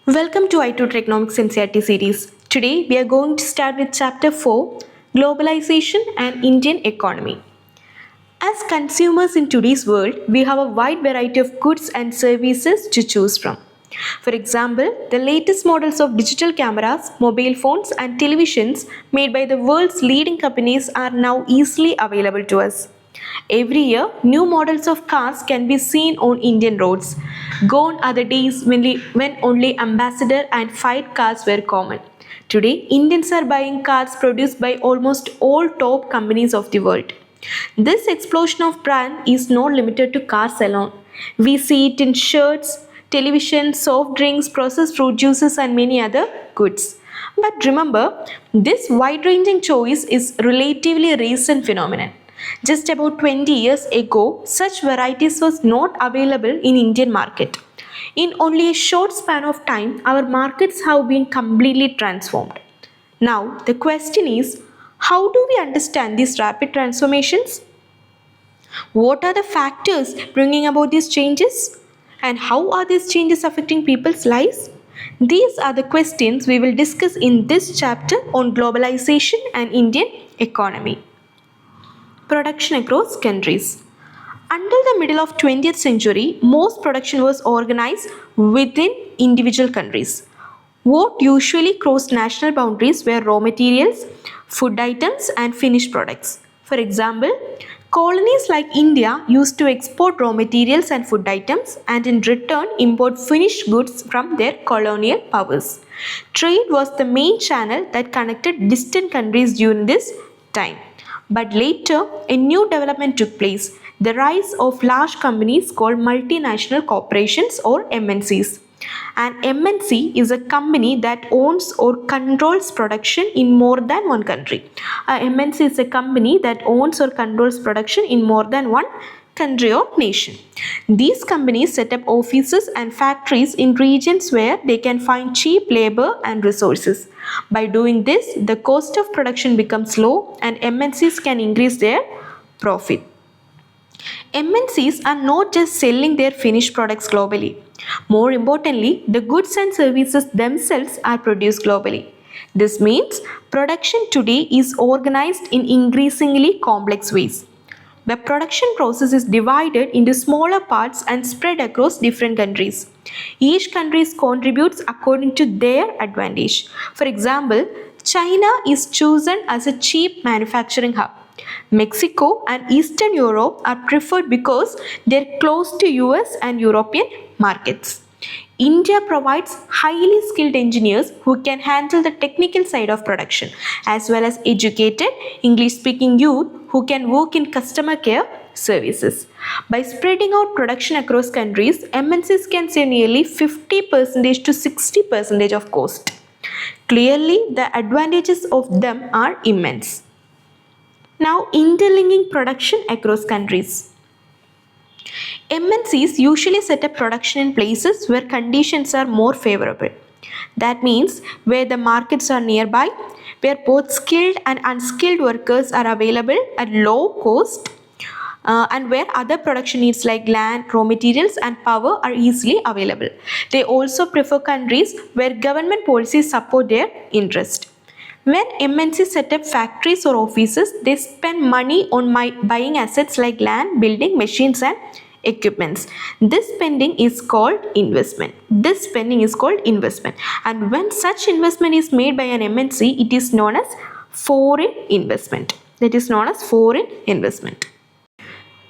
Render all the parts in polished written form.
Welcome to i-TUTOR Economics NCERT series. Today we are going to start with Chapter 4, Globalization and Indian Economy. As consumers in today's world, we have a wide variety of goods and services to choose from. For example, the latest models of digital cameras, mobile phones and televisions made by the world's leading companies are now easily available to us. Every year, new models of cars can be seen on Indian roads. Gone are the days when only Ambassador and Fiat cars were common. Today, Indians are buying cars produced by almost all top companies of the world. This explosion of brand is not limited to cars alone. We see it in shirts, television, soft drinks, processed fruit juices and many other goods. But remember, this wide-ranging choice is relatively recent phenomenon. Just about 20 years ago, such varieties was not available in Indian market. In only a short span of time, our markets have been completely transformed. Now, the question is, how do we understand these rapid transformations? What are the factors bringing about these changes? And how are these changes affecting people's lives? These are the questions we will discuss in this chapter on globalization and Indian economy. Production across countries. Until the middle of 20th century, most production was organized within individual countries. What usually crossed national boundaries were raw materials, food items and finished products. For example, colonies like India used to export raw materials and food items and in return import finished goods from their colonial powers. Trade was the main channel that connected distant countries during this time. But later, a new development took place, the rise of large companies called multinational corporations or MNCs. An MNC is a company that owns or controls production in more than one country. A MNC is a company that owns or controls production in more than one country or nation. These companies set up offices and factories in regions where they can find cheap labor and resources. By doing this, the cost of production becomes low and MNCs can increase their profit. MNCs are not just selling their finished products globally. More importantly, the goods and services themselves are produced globally. This means production today is organized in increasingly complex ways. The production process is divided into smaller parts and spread across different countries. Each country contributes according to their advantage. For example, China is chosen as a cheap manufacturing hub. Mexico and Eastern Europe are preferred because they are close to US and European markets. India provides highly skilled engineers who can handle the technical side of production, as well as educated English-speaking youth who can work in customer care services. By spreading out production across countries, MNCs can save nearly 50% to 60% of cost. Clearly, the advantages of them are immense. Now, interlinking production across countries. MNCs usually set up production in places where conditions are more favorable. That means where the markets are nearby, where both skilled and unskilled workers are available at low cost, and where other production needs like land, raw materials and power are easily available. They also prefer countries where government policies support their interest. When MNCs set up factories or offices, they spend money on buying assets like land, building, machines and equipments. This spending is called investment. And when such investment is made by an MNC, it is known as foreign investment.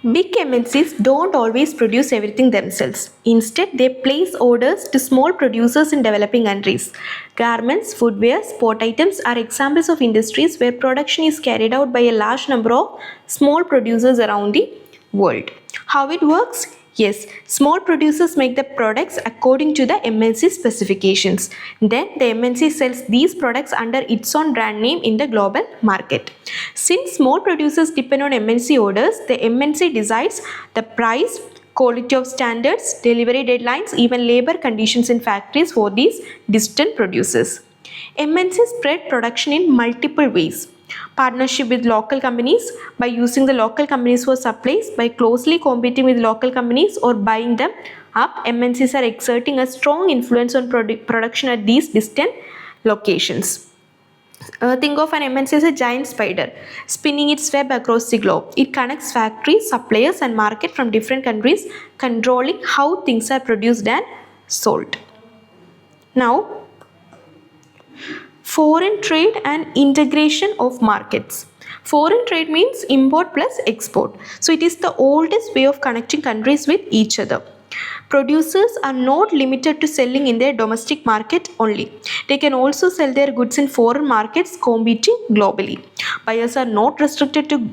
Big MNCs don't always produce everything themselves. Instead, they place orders to small producers in developing countries. Garments, footwear, sport items are examples of industries where production is carried out by a large number of small producers around the world. How it works? Yes, small producers make the products according to the MNC specifications. Then the MNC sells these products under its own brand name in the global market. Since small producers depend on MNC orders, the MNC decides the price, quality of standards, delivery deadlines, even labor conditions in factories for these distant producers. MNCs spread production in multiple ways. Partnership with local companies, by using the local companies for supplies, by closely competing with local companies or buying them up, MNCs are exerting a strong influence on production at these distant locations. Think of an MNC as a giant spider spinning its web across the globe. It connects factories, suppliers, and market from different countries, controlling how things are produced and sold. Now, foreign trade and integration of markets. Foreign trade means import plus export. So it is the oldest way of connecting countries with each other. Producers are not limited to selling in their domestic market only. They can also sell their goods in foreign markets, competing globally. Buyers are not restricted to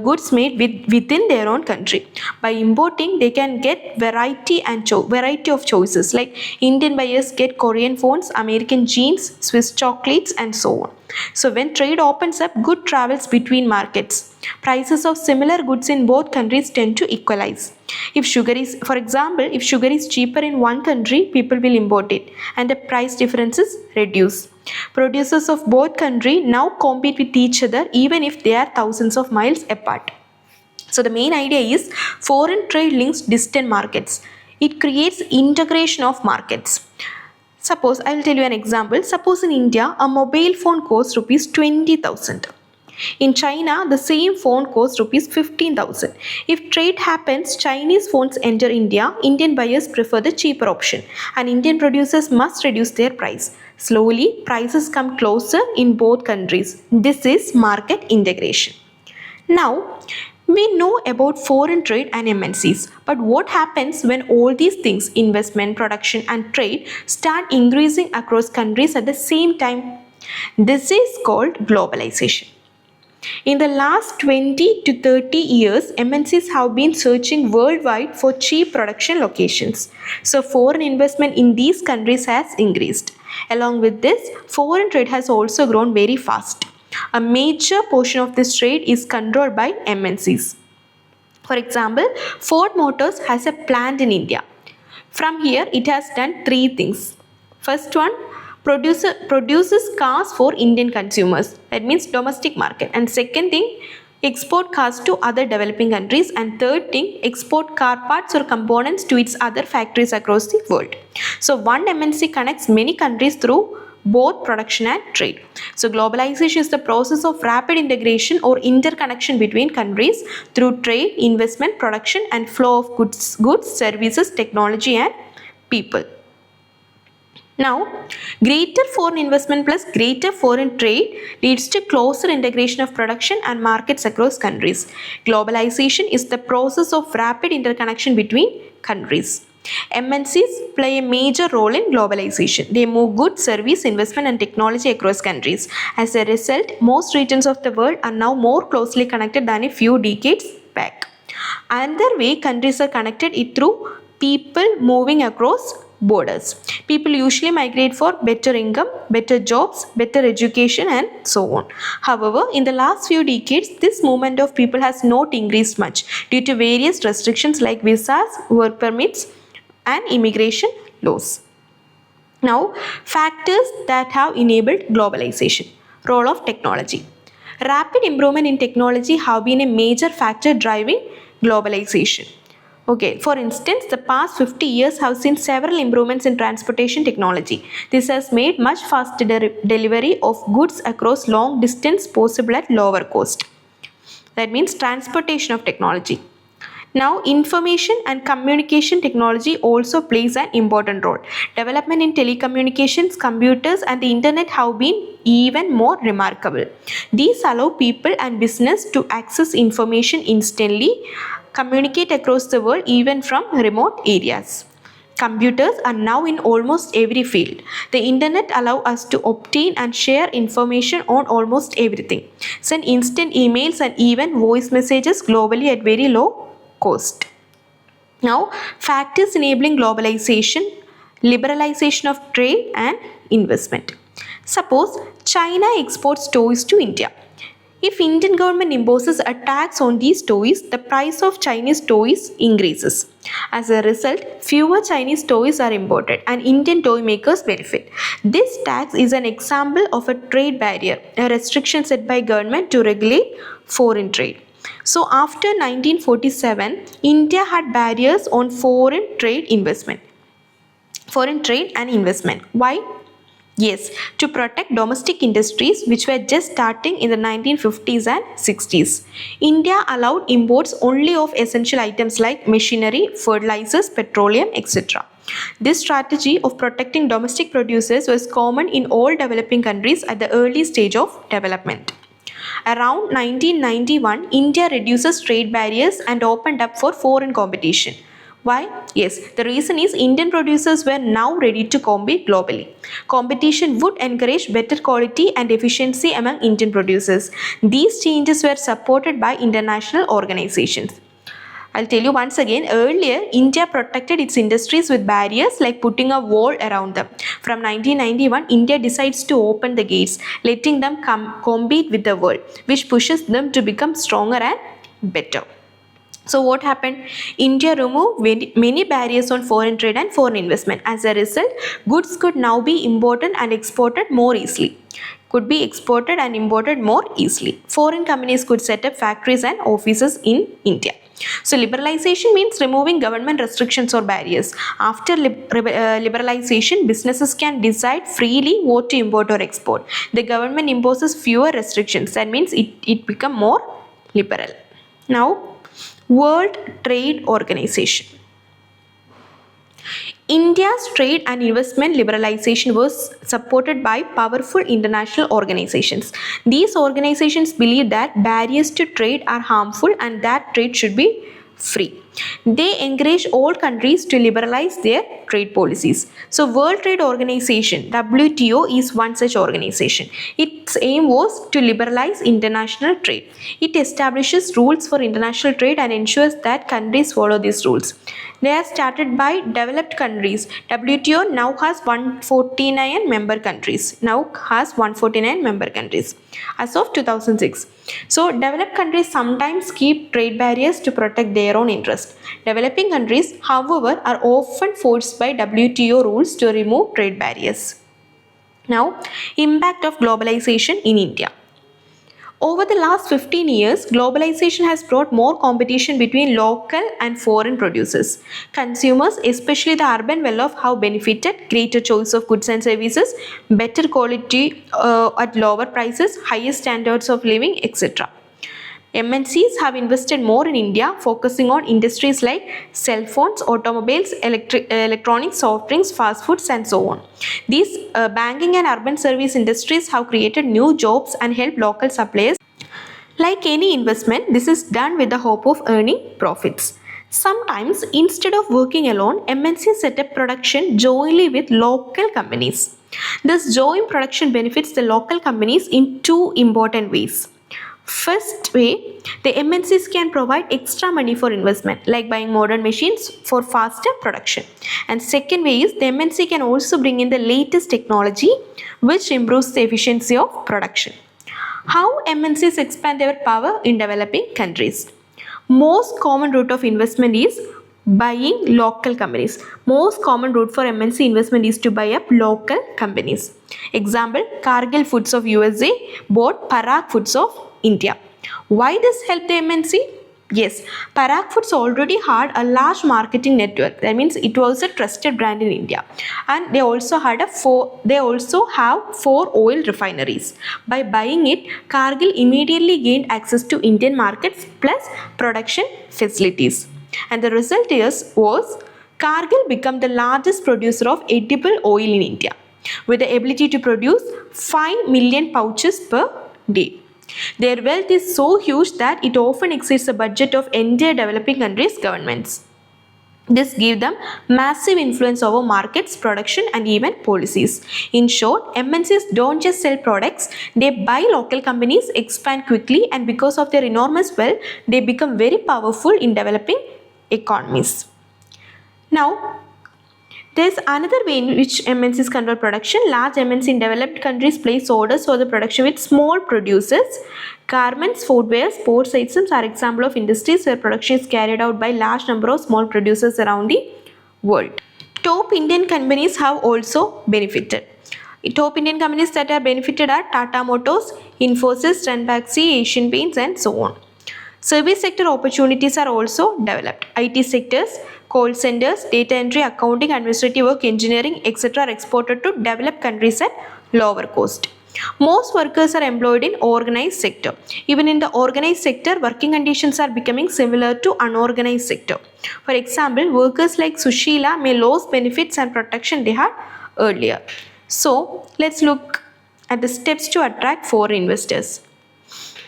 goods made within their own country. By importing, they can get variety of choices, like Indian buyers get Korean phones, American jeans, Swiss chocolates, and so on. So when trade opens up, good travels between markets. Prices of similar goods in both countries tend to equalize. If sugar is cheaper in one country, people will import it and the price differences reduce. Producers of both countries now compete with each other even if they are thousands of miles apart. So the main idea is foreign trade links distant markets. It creates integration of markets. Suppose, I will tell you an example. Suppose in India, a mobile phone costs rupees 20,000. In China, the same phone costs rupees 15,000. If trade happens, Chinese phones enter India, Indian buyers prefer the cheaper option, and Indian producers must reduce their price. Slowly, prices come closer in both countries. This is market integration. Now, we know about foreign trade and MNCs, but what happens when all these things, investment, production, and trade, start increasing across countries at the same time? This is called globalization. In the last 20 to 30 years, MNCs have been searching worldwide for cheap production locations. So foreign investment in these countries has increased. Along with this, foreign trade has also grown very fast. A major portion of this trade is controlled by MNCs. For example, Ford Motors has a plant in India. From here, it has done three things. First one, produces cars for Indian consumers, that means domestic market. And second thing, export cars to other developing countries. And third thing, export car parts or components to its other factories across the world. So one MNC connects many countries through both production and trade. So globalization is the process of rapid integration or interconnection between countries through trade, investment, production, and flow of goods, services, technology, and people. Now, greater foreign investment plus greater foreign trade leads to closer integration of production and markets across countries. Globalization is the process of rapid interconnection between countries. MNCs play a major role in globalization. They move goods, service, investment, and technology across countries. As a result, most regions of the world are now more closely connected than a few decades back. Another way countries are connected is through people moving across borders. People usually migrate for better income, better jobs, better education, and so on. However, in the last few decades, this movement of people has not increased much due to various restrictions like visas, work permits, and immigration laws. Now, factors that have enabled globalization. Role of technology. Rapid improvement in technology have been a major factor driving globalization. Okay, for instance, the past 50 years have seen several improvements in transportation technology. This has made much faster delivery of goods across long distance possible at lower cost. That means transportation of technology. Now, information and communication technology also plays an important role. Development in telecommunications, computers, and the internet have been even more remarkable. These allow people and business to access information instantly, communicate across the world even from remote areas. Computers are now in almost every field. The internet allows us to obtain and share information on almost everything. Send instant emails and even voice messages globally at very low cost. Now, factors enabling globalization, liberalization of trade and investment. Suppose China exports toys to India. If Indian government imposes a tax on these toys, the price of Chinese toys increases. As a result, fewer Chinese toys are imported and Indian toy makers benefit. This tax is an example of a trade barrier, a restriction set by government to regulate foreign trade. So after 1947, India had barriers on foreign trade and investment. Why? Yes, to protect domestic industries which were just starting in the 1950s and 60s. India allowed imports only of essential items like machinery, fertilizers, petroleum, etc. This strategy of protecting domestic producers was common in all developing countries at the early stage of development. Around 1991, India reduces trade barriers and opened up for foreign competition. Why? Yes, the reason is Indian producers were now ready to compete globally. Competition would encourage better quality and efficiency among Indian producers. These changes were supported by international organizations. I'll tell you once again, earlier India protected its industries with barriers like putting a wall around them. From 1991, India decides to open the gates, letting them compete with the world, which pushes them to become stronger and better. So what happened? India removed many barriers on foreign trade and foreign investment. As a result, goods could now be imported and exported more easily. Foreign companies could set up factories and offices in India. So liberalization means removing government restrictions or barriers. After liberalization, businesses can decide freely what to import or export. The government imposes fewer restrictions. That means it becomes more liberal. Now, World Trade Organization. India's trade and investment liberalization was supported by powerful international organizations. These organizations believe that barriers to trade are harmful and that trade should be free. They encourage all countries to liberalize their trade policies. So World Trade Organization, WTO, is one such organization. Its aim was to liberalize international trade. It establishes rules for international trade and ensures that countries follow these rules. They are started by developed countries. WTO now has 149 member countries. As of 2006. So developed countries sometimes keep trade barriers to protect their own interest. Developing countries, however, are often forced by WTO rules to remove trade barriers. Now, impact of globalization in India. Over the last 15 years, globalization has brought more competition between local and foreign producers. Consumers, especially the urban well-off, have benefited greater choice of goods and services, better quality at lower prices, higher standards of living, etc. MNCs have invested more in India, focusing on industries like cell phones, automobiles, electronics, soft drinks, fast foods, and so on. These banking and urban service industries have created new jobs and helped local suppliers. Like any investment, this is done with the hope of earning profits. Sometimes, instead of working alone, MNCs set up production jointly with local companies. This joint production benefits the local companies in two important ways. First way, the MNCs can provide extra money for investment, like buying modern machines for faster production. And second way is the MNC can also bring in the latest technology which improves the efficiency of production. How MNCs expand their power in developing countries? Most common route of investment is buying local companies. Most common route for MNC investment is to buy up local companies. Example, Cargill Foods of USA bought Parag Foods of India. Why this helped the MNC? Yes, Parag Foods already had a large marketing network. That means it was a trusted brand in India, and they also have 4 oil refineries. By buying it, Cargill immediately gained access to Indian markets plus production facilities, and the result was Cargill became the largest producer of edible oil in India, with the ability to produce 5 million pouches per day. Their wealth is so huge that it often exceeds the budget of entire developing countries' governments. This gives them massive influence over markets, production, and even policies. In short, MNCs don't just sell products, they buy local companies, expand quickly, and because of their enormous wealth, they become very powerful in developing economies. Now, There's another way in which MNCs control production. Large MNCs in developed countries place orders for the production with small producers. Garments, footwear, sports items are examples of industries where production is carried out by large number of small producers around the world. Top Indian companies have also benefited. Top Indian companies that are benefited are Tata Motors, Infosys, Ranbaxy, Asian Paints and so on. Service sector opportunities are also developed. IT sectors, call centers, data entry, accounting, administrative work, engineering, etc. are exported to developed countries at lower cost. Most workers are employed in organized sector. Even in the organized sector, working conditions are becoming similar to unorganized sector. For example, workers like Sushila may lose benefits and protection they had earlier. So, let's look at the steps to attract foreign investors.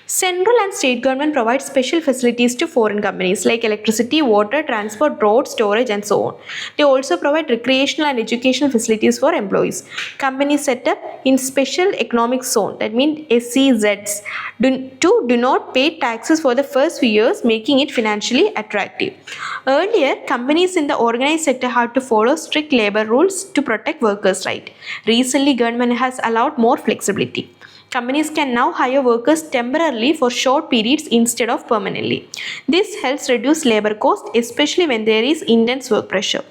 Central and state government provide special facilities to foreign companies like electricity, water, transport, road, storage and so on. They also provide recreational and educational facilities for employees. Companies set up in special economic zone, that means SEZs, do not pay taxes for the first few years, making it financially attractive. Earlier, companies in the organized sector had to follow strict labor rules to protect workers' rights. Recently, government has allowed more flexibility. Companies can now hire workers temporarily for short periods instead of permanently. This helps reduce labor cost, especially when there is intense work pressure.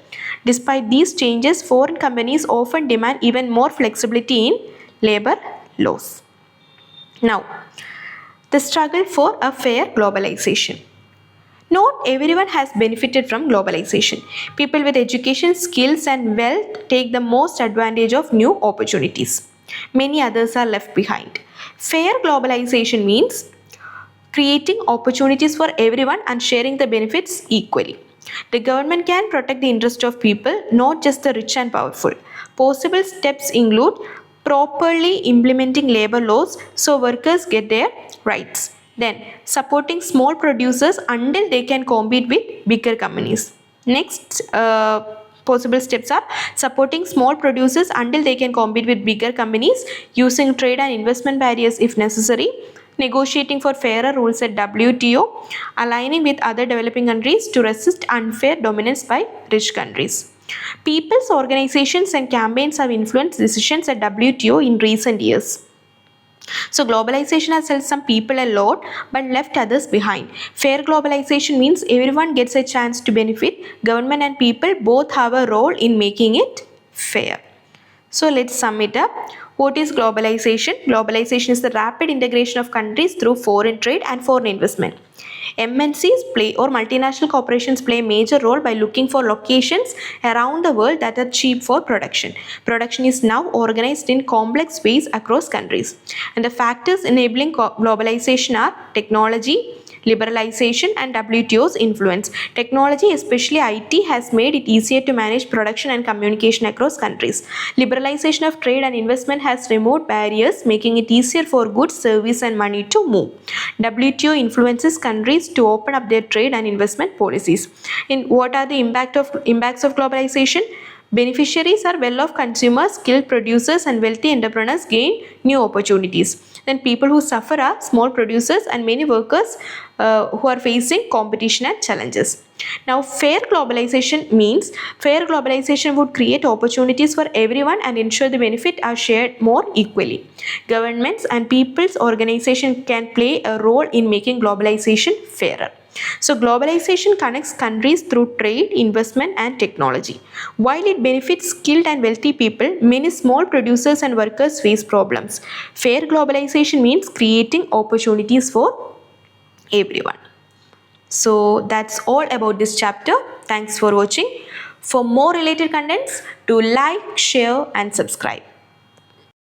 Despite these changes, foreign companies often demand even more flexibility in labor laws. Now, the struggle for a fair globalization. Not everyone has benefited from globalization. People with education, skills and wealth take the most advantage of new opportunities. Many others are left behind. Fair globalization means creating opportunities for everyone and sharing the benefits equally. The government can protect the interest of people, not just the rich and powerful. Possible steps include properly implementing labor laws so workers get their rights. Then, supporting small producers until they can compete with bigger companies. Next, possible steps are supporting small producers until they can compete with bigger companies, using trade and investment barriers if necessary, negotiating for fairer rules at WTO, aligning with other developing countries to resist unfair dominance by rich countries. People's organizations and campaigns have influenced decisions at WTO in recent years. So globalization has helped some people a lot but left others behind. Fair globalization means everyone gets a chance to benefit. Government and people both have a role in making it fair. So let's sum it up. What is globalization? Globalization is the rapid integration of countries through foreign trade and foreign investment. MNCs play or multinational corporations play a major role by looking for locations around the world that are cheap for production. Production is now organized in complex ways across countries. And the factors enabling globalization are technology, liberalization and WTO's influence. Technology, especially IT, has made it easier to manage production and communication across countries. Liberalization of trade and investment has removed barriers, making it easier for goods, service and money to move. WTO influences countries to open up their trade and investment policies. In what are the impacts of globalization? Beneficiaries are well-off consumers, skilled producers and wealthy entrepreneurs gain new opportunities. Then people who suffer are small producers and many workers who are facing competition and challenges. Now, fair globalization means fair globalization would create opportunities for everyone and ensure the benefits are shared more equally. Governments and people's organizations can play a role in making globalization fairer. So globalization connects countries through trade, investment and technology. While it benefits skilled and wealthy people, many small producers and workers face problems. Fair globalization means creating opportunities for everyone. So that's all about this chapter. Thanks for watching. For more related contents, do like, share and subscribe.